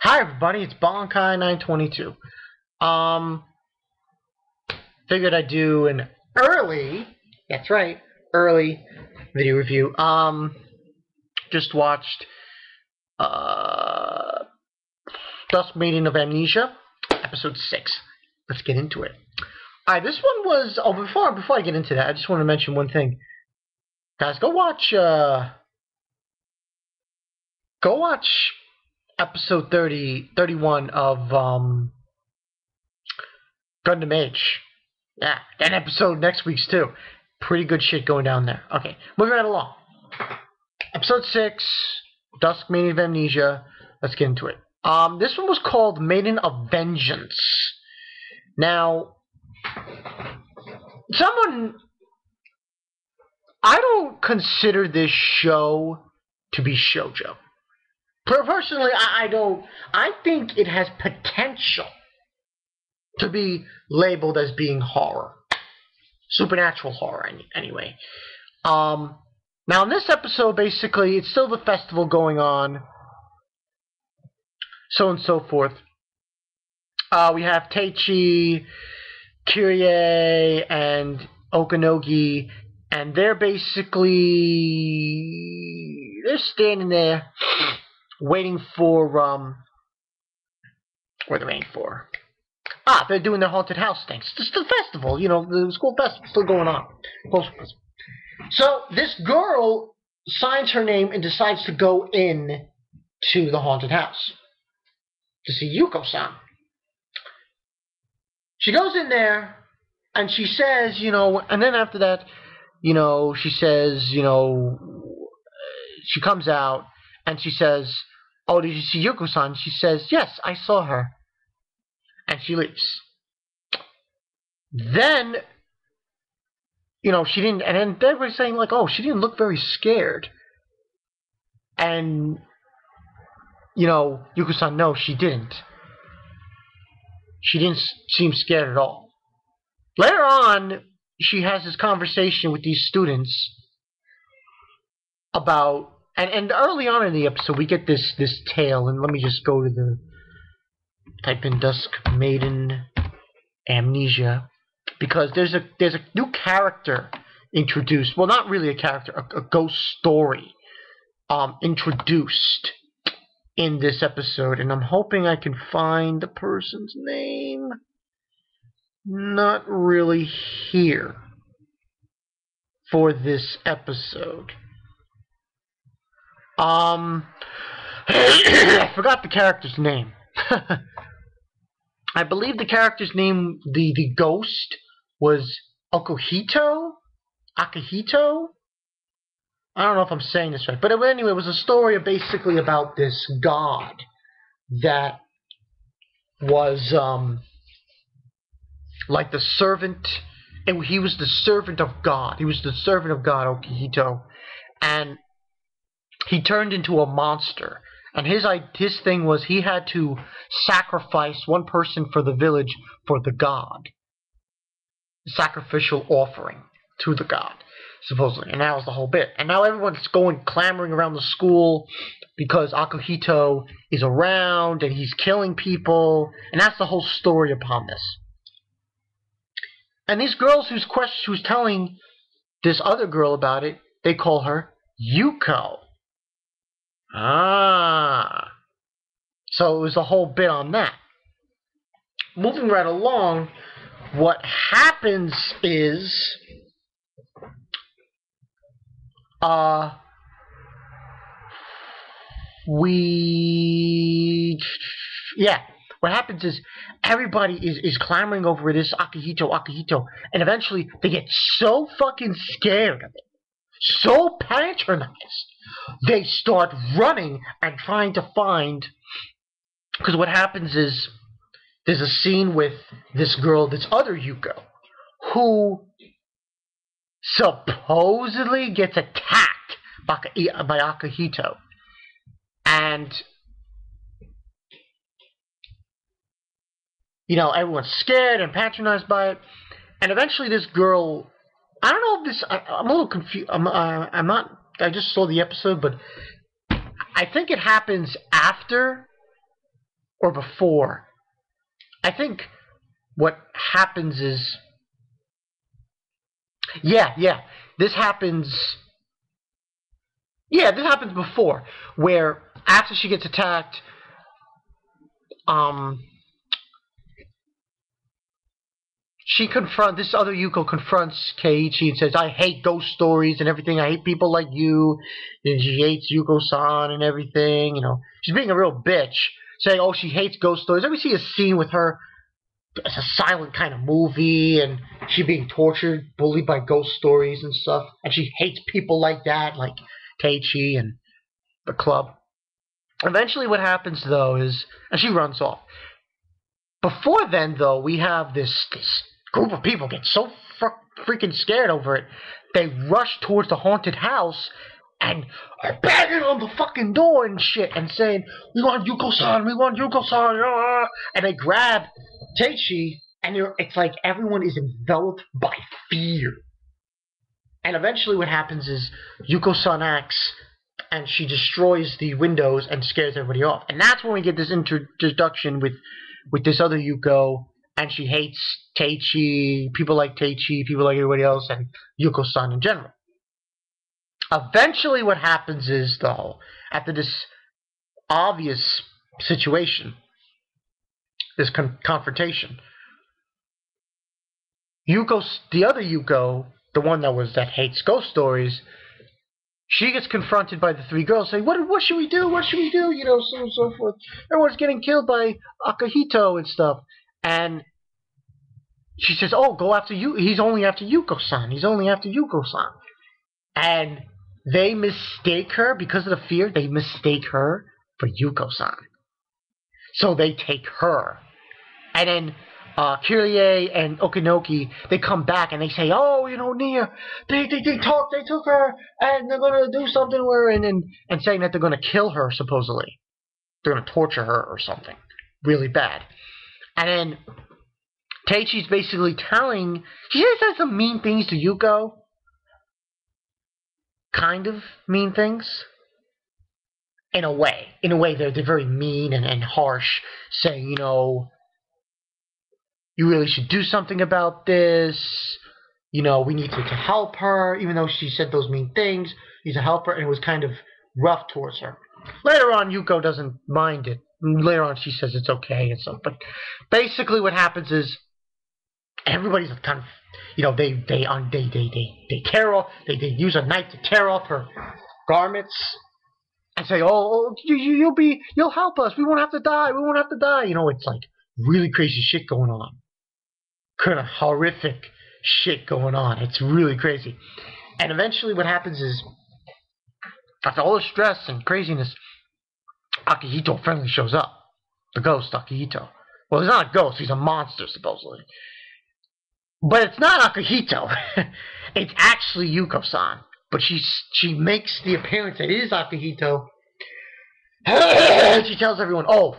Hi everybody, it's Bonkai922. Um, Figured I'd do an early, that's right, early video review. Just watched uh Dusk Maiden of Amnesia, episode 6. Let's get into it. Alright, this one was before I get into that, I just want to mention one thing. Guys, go watch episode 31 of Gundam Age. Yeah, that episode next week's too. Pretty good shit going down there. Okay, moving right along. Episode 6, Dusk Maiden of Amnesia. Let's get into it. This one was called Maiden of Vengeance. Now, I don't consider this show to be shoujo. Personally, I don't. I think it has potential to be labeled as being horror. Supernatural horror, anyway. Now, in this episode, basically, it's still the festival going on, so on and so forth. We have Teichi, Kyrie, and Okanogi, and they're standing there waiting for, what are they waiting for? They're doing their haunted house things. It's the festival, the school festival's still going on. So this girl signs her name and decides to go in to the haunted house to see Yuko-san. She goes in there and she says, and then after that, she says, she comes out and she says, "Oh, did you see Yuko-san?" She says, "Yes, I saw her." And she leaves. Then, she didn't, and then everybody's saying, like, "Oh, she didn't look very scared." And, Yuko-san, no, she didn't. She didn't seem scared at all. Later on, she has this conversation with these students about, and early on in the episode, we get this tale, and let me just go to type in Dusk Maiden Amnesia, because there's a new character introduced. Well, not really a character, a ghost story introduced in this episode, and I'm hoping I can find the person's name. Not really here for this episode. I forgot the character's name. I believe the character's name, the ghost, was Akihito? Akihito? I don't know if I'm saying this right. But anyway, it was a story basically about this god that was, like the servant, and he was the servant of God. He was the servant of God, Akihito. And he turned into a monster. And his thing was he had to sacrifice one person for the village for the god. Sacrificial offering to the god, supposedly. And that was the whole bit. And now everyone's clamoring around the school because Akihito is around and he's killing people. And that's the whole story upon this. And these girls who's telling this other girl about it, they call her Yuko. So it was a whole bit on that. Moving right along, what happens is, what happens is everybody is clamoring over this Akihito, and eventually they get so fucking scared of it, so patronized, they start running and trying to find, because what happens is there's a scene with this girl, this other Yuko, who supposedly gets attacked by Akihito. And, everyone's scared and patronized by it. And eventually this girl, I don't know if this, I'm a little confused. I just saw the episode, but I think it happens after or before. I think what happens is, this happens. Yeah, this happens before, where after she gets attacked, um, this other Yuko confronts Keiichi and says, "I hate ghost stories and everything. I hate people like you." And she hates Yuko-san and everything. She's being a real bitch, saying, "Oh, she hates ghost stories." Then we see a scene with her. It's a silent kind of movie, and she being tortured, bullied by ghost stories and stuff. And she hates people like that, like Keiichi and the club. Eventually, what happens though is, and she runs off. Before then, though, we have this group of people get so freaking scared over it, they rush towards the haunted house and are banging on the fucking door and shit and saying, "We want Yuko-san, we want Yuko-san," and they grab Teichi, and it's like everyone is enveloped by fear. And eventually what happens is Yuko-san acts, and she destroys the windows and scares everybody off. And that's when we get this introduction with this other Yuko, and she hates Teichi, people like Teichi, people like everybody else, and Yuko-san in general. Eventually what happens is, though, after this obvious situation, this confrontation, the other Yuko, the one that hates ghost stories, she gets confronted by the three girls, saying, "What should we do? What should we do?" So on and so forth. Everyone's getting killed by Akihito and stuff. And she says, "Oh, go after you. He's only after Yuko-san. He's only after Yuko-san." And they mistake her, because of the fear, they mistake her for Yuko-san. So they take her. And then Kirie and Okinoki, they come back and they say, "Oh, Nia, they took her, and they're gonna do something with her," and saying that they're gonna kill her, supposedly. They're gonna torture her or something really bad. And then Teichi's basically she says some mean things to Yuko. Kind of mean things. In a way, they're very mean and harsh, saying, "You really should do something about this. We need to help her," even though she said those mean things. We need to help her, and it was kind of rough towards her. Later on, Yuko doesn't mind it. Later on, she says it's okay and stuff. But basically, what happens is everybody's kind of, they use a knife to tear off her garments and say, "Oh, you'll help us. We won't have to die. We won't have to die." It's like really crazy shit going on. Kind of horrific shit going on. It's really crazy. And eventually what happens is, after all the stress and craziness, Akihito finally shows up. The ghost, Akihito. Well, he's not a ghost. He's a monster, supposedly. But it's not Akihito. It's actually Yuko-san. But she makes the appearance that it is Akihito. She tells everyone, "Oh,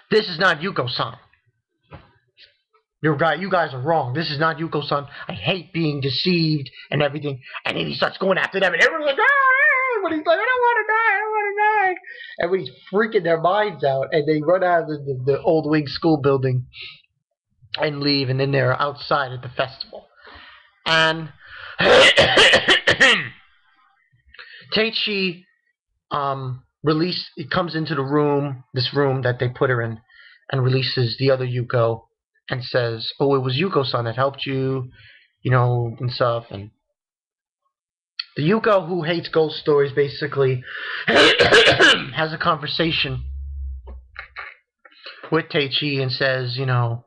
this is not Yuko-san. You guys are wrong. This is not Yuko-san. I hate being deceived and everything." And then he starts going after them, and everyone's like, "Ah!" But he's like, "I don't want to die. I don't want to die." Everybody's freaking their minds out, and they run out of the Old Wing School building and leave, and then they're outside at the festival. And Teichi comes into this room that they put her in, and releases the other Yuko and says, "Oh, it was Yuko-san that helped you, and stuff." And the Yuko who hates ghost stories basically has a conversation with Teichi and says, and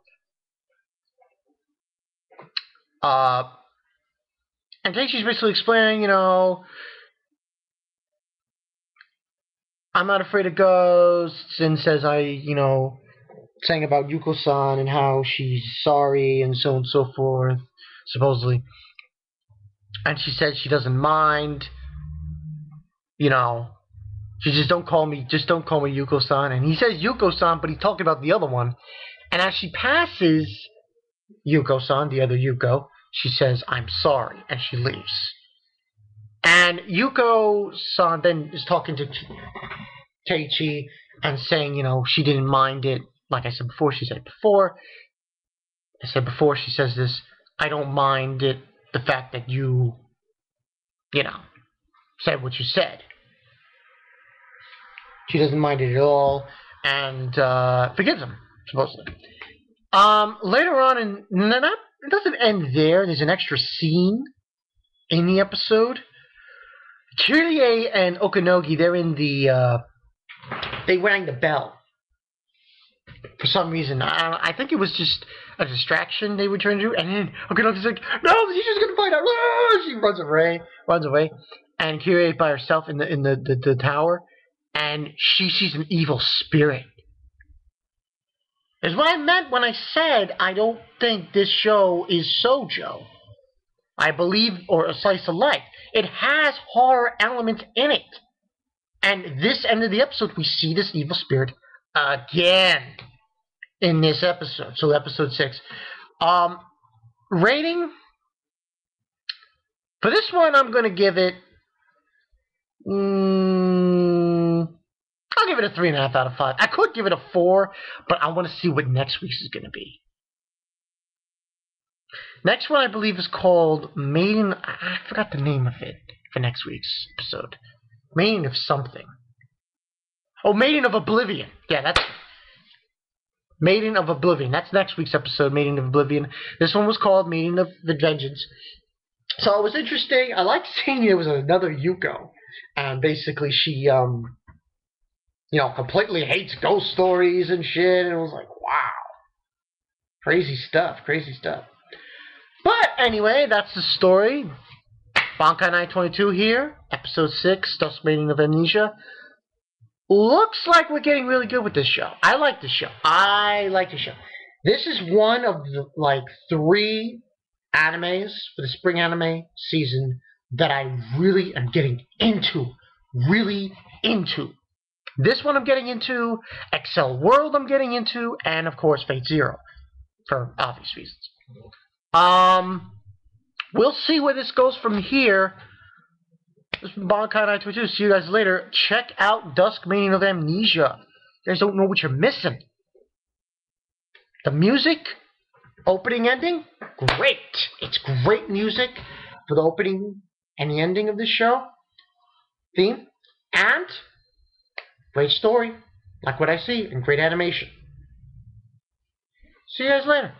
Teichi's basically explaining, "I'm not afraid of ghosts," and says, saying about Yuko-san and how she's sorry and so on and so forth, supposedly. And she says she doesn't mind, she just don't call me Yuko-san. And he says Yuko-san, but he's talking about the other one. And as she passes Yuko-san, the other Yuko, she says, "I'm sorry," and she leaves. And Yuko-san then is talking to Teichi and saying, she didn't mind it. Like I said before, she said before, she says this, I don't mind it, the fact that you said what you said. She doesn't mind it at all, and forgives him, supposedly. Later on, it doesn't end there. There's an extra scene in the episode. Kyrie and Okanogi, they're in the, they rang the bell. For some reason, I think it was just a distraction they were trying to do, and then Okanogi's like, no, the teacher's gonna find out. Ah! She runs away, and Kyrie by herself in the tower, and she sees an evil spirit. Is what I meant when I said I don't think this show is shoujo. I believe, or a slice of life. It has horror elements in it. And this end of the episode, we see this evil spirit again in this episode. So episode 6. Rating? For this one, I'm going to give it... I'll give it a 3.5 out of 5. I could give it a 4, but I want to see what next week's is going to be. Next one, I believe, is called Maiden... I forgot the name of it for next week's episode. Maiden of something. Oh, Maiden of Oblivion. Yeah, that's... Maiden of Oblivion. That's next week's episode, Maiden of Oblivion. This one was called Maiden of Vengeance. So it was interesting. I liked seeing there was another Yuko. And basically she, completely hates ghost stories and shit. And it was like, wow. Crazy stuff. But anyway, that's the story. Bankai 922 here. Episode 6, Dusk Maiden of Amnesia. Looks like we're getting really good with this show. I like this show. This is one of the, 3 animes for the spring anime season that I really am getting into. This one I'm getting into, Excel World I'm getting into, and of course Fate Zero, for obvious reasons. We'll see where this goes from here. This is Bankai 922. See you guys later. Check out Dusk Maiden of Amnesia. You guys don't know what you're missing. The music, opening, ending, great. It's great music for the opening and the ending of this show. Theme. And great story. Like what I see. And great animation. See you guys later.